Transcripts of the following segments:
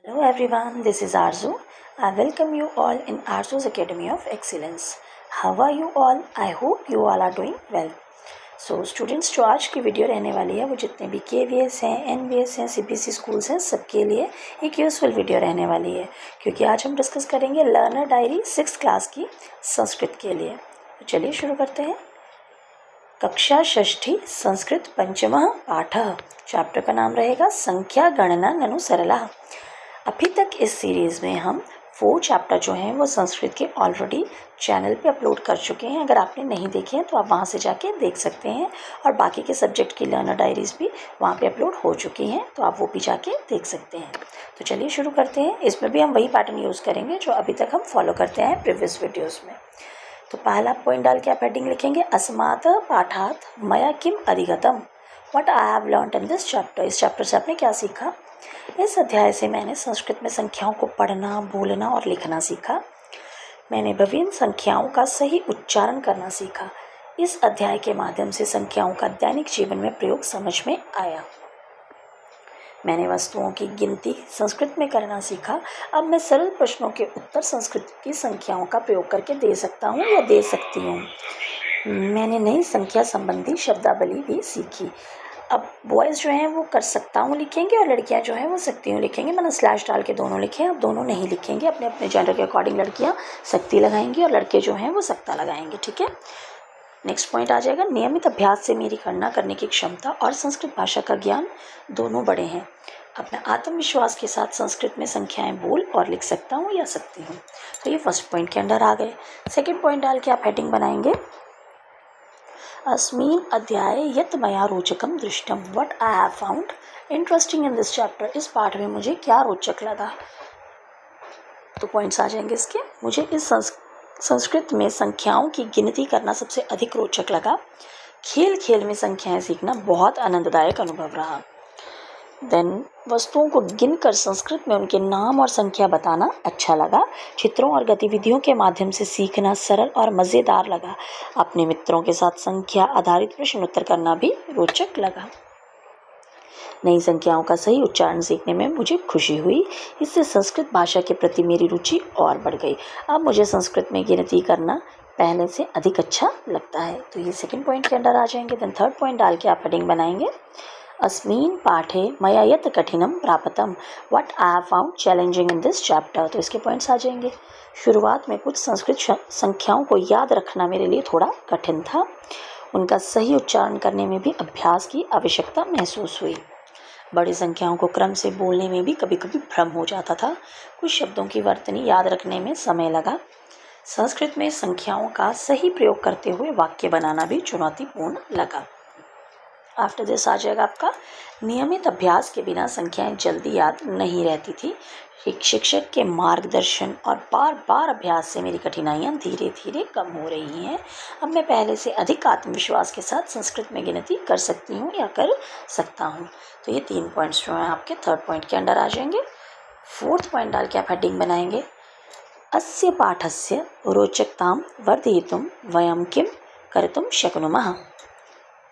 Hello everyone, this is Arzu. I welcome you all in Arzu's Academy of Excellence. How are you all? I hope you all are doing well. So students, जो आज की video रहने वाली है वो जितने भी KVS हैं, NVS हैं, CBSE स्कूल्स हैं, सबके लिए एक यूज़फुल वीडियो रहने वाली है, क्योंकि आज हम डिस्कस करेंगे लर्नर डायरी 6th क्लास की संस्कृत के लिए। तो चलिए शुरू करते हैं। कक्षा षष्ठी संस्कृत पंचमः पाठः। चैप्टर का नाम रहेगा संख्या गणना ननु सरला। अभी तक इस सीरीज़ में हम 4 चैप्टर जो हैं वो संस्कृत के ऑलरेडी चैनल पे अपलोड कर चुके हैं। अगर आपने नहीं देखे हैं तो आप वहाँ से जाके देख सकते हैं, और बाकी के सब्जेक्ट की लर्नर डायरीज़ भी वहाँ पे अपलोड हो चुकी हैं, तो आप वो भी जाके देख सकते हैं। तो चलिए शुरू करते हैं। इसमें भी हम वही पैटर्न यूज़ करेंगे जो अभी तक हम फॉलो करते हैं प्रीवियस वीडियोज़ में। तो पहला पॉइंट डाल के आप हेडिंग लिखेंगे अस्मात् पाठात् मया किम अधिगतम, what I have learned in this chapter. इस चैप्टर से आपने क्या सीखा? इस अध्याय से मैंने संस्कृत में संख्याओं को पढ़ना, बोलना और लिखना सीखा। मैंने विभिन्न संख्याओं का सही उच्चारण करना सीखा। इस अध्याय के माध्यम से संख्याओं का दैनिक जीवन में प्रयोग समझ में आया। मैंने वस्तुओं की गिनती संस्कृत में करना सीखा। अब मैं सरल प्रश्नों के उत्तर संस्कृत की संख्याओं का प्रयोग करके दे सकता हूँ या दे सकती हूँ। मैंने नई संख्या संबंधी शब्दावली भी सीखी। अब बॉयज़ जो हैं वो कर सकता हूँ लिखेंगे और लड़कियाँ जो हैं वो सकती हूँ लिखेंगे। मैंने स्लैश डाल के दोनों लिखे हैं। अब दोनों नहीं लिखेंगे, अपने अपने जेंडर के अकॉर्डिंग लड़कियाँ सकती लगाएंगी और लड़के जो हैं वो सकता लगाएंगे। ठीक है। नेक्स्ट पॉइंट आ जाएगा नियमित अभ्यास से मेरी गणना करने की क्षमता और संस्कृत भाषा का ज्ञान दोनों बढ़े हैं। अब मैं आत्मविश्वास के साथ संस्कृत में संख्याएं बोल और लिख सकता हूँ या सकती हूँ। तो ये फर्स्ट पॉइंट के अंडर आ गए। सेकेंड पॉइंट डाल के आप हेडिंग बनाएंगे अस्मिन् अध्याये यत् मया रोचकम दृष्टम, what I have found interesting in this chapter. इस पाठ में मुझे क्या रोचक लगा। तो पॉइंट्स आ जाएंगे इसके। मुझे इस संस्कृत में संख्याओं की गिनती करना सबसे अधिक रोचक लगा। खेल खेल में संख्याएं सीखना बहुत आनंददायक अनुभव रहा। देन वस्तुओं को गिनकर संस्कृत में उनके नाम और संख्या बताना अच्छा लगा। चित्रों और गतिविधियों के माध्यम से सीखना सरल और मज़ेदार लगा। अपने मित्रों के साथ संख्या आधारित प्रश्न उत्तर करना भी रोचक लगा। नई संख्याओं का सही उच्चारण सीखने में मुझे खुशी हुई। इससे संस्कृत भाषा के प्रति मेरी रुचि और बढ़ गई। अब मुझे संस्कृत में गिनती करना पहले से अधिक अच्छा लगता है। तो ये सेकंड पॉइंट के अंदर आ जाएंगे। देन थर्ड पॉइंट डाल के आप हेडिंग बनाएंगे अस्मिन् पाठे मया यत् कठिनम प्राप्तम, what I have found challenging in this chapter. तो इसके पॉइंट्स आ जाएंगे। शुरुआत में कुछ संस्कृत संख्याओं को याद रखना मेरे लिए थोड़ा कठिन था। उनका सही उच्चारण करने में भी अभ्यास की आवश्यकता महसूस हुई। बड़ी संख्याओं को क्रम से बोलने में भी कभी कभी भ्रम हो जाता था। कुछ शब्दों की वर्तनी याद रखने में समय लगा। संस्कृत में संख्याओं का सही प्रयोग करते हुए वाक्य बनाना भी चुनौतीपूर्ण लगा। आफ्टर दिस आ जाएगा आपका नियमित अभ्यास के बिना संख्याएं जल्दी याद नहीं रहती थी। शिक्षक के मार्गदर्शन और बार बार अभ्यास से मेरी कठिनाइयां धीरे धीरे कम हो रही हैं। अब मैं पहले से अधिक आत्मविश्वास के साथ संस्कृत में गिनती कर सकती हूँ या कर सकता हूँ। तो ये 3 पॉइंट्स जो हैं आपके थर्ड पॉइंट के अंडर आ जाएंगे। फोर्थ पॉइंट डाल के आप हेडिंग बनाएंगे अस्य पाठस्य रोचकतां वर्धयितुं वयं किं कर्तुं शक्नुमः,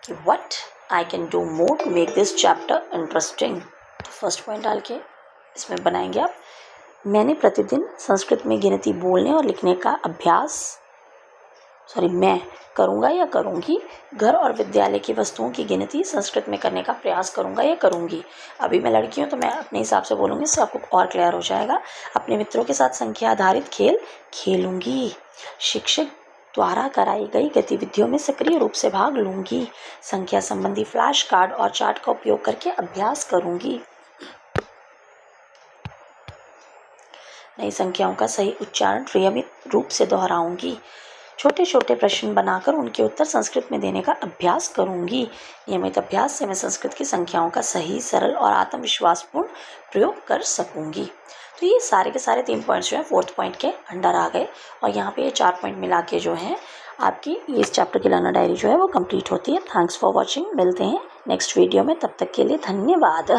what I can do more to make this chapter interesting. तो फर्स्ट पॉइंट डाल के इसमें बनाएंगे आप मैंने प्रतिदिन संस्कृत में गिनती बोलने और लिखने का अभ्यास मैं करूँगा या करूँगी। घर और विद्यालय की वस्तुओं की गिनती संस्कृत में करने का प्रयास करूँगा या करूँगी। अभी मैं लड़की हूँ तो मैं अपने हिसाब से बोलूँगी, इससे आपको और क्लियर हो जाएगा। अपने मित्रों के साथ संख्या आधारित खेल खेलूँगी। शिक्षक द्वारा कराई गई गतिविधियों में सक्रिय रूप से भाग लूँगी। संख्या संबंधी फ्लैश कार्ड और चार्ट का उपयोग करके अभ्यास करूँगी। नई संख्याओं का सही उच्चारण नियमित रूप से दोहराऊंगी। छोटे छोटे प्रश्न बनाकर उनके उत्तर संस्कृत में देने का अभ्यास करूंगी। नियमित अभ्यास से मैं संस्कृत की संख्याओं का सही, सरल और आत्मविश्वासपूर्ण प्रयोग कर सकूंगी। तो ये सारे के सारे 3 पॉइंट्स जो हैं फोर्थ पॉइंट के अंडर आ गए, और यहाँ पे ये 4 पॉइंट मिला के जो हैं आपकी ये इस चैप्टर की लर्नर डायरी जो है वो कंप्लीट होती है। Thanks for watching. मिलते हैं नेक्स्ट वीडियो में, तब तक के लिए धन्यवाद।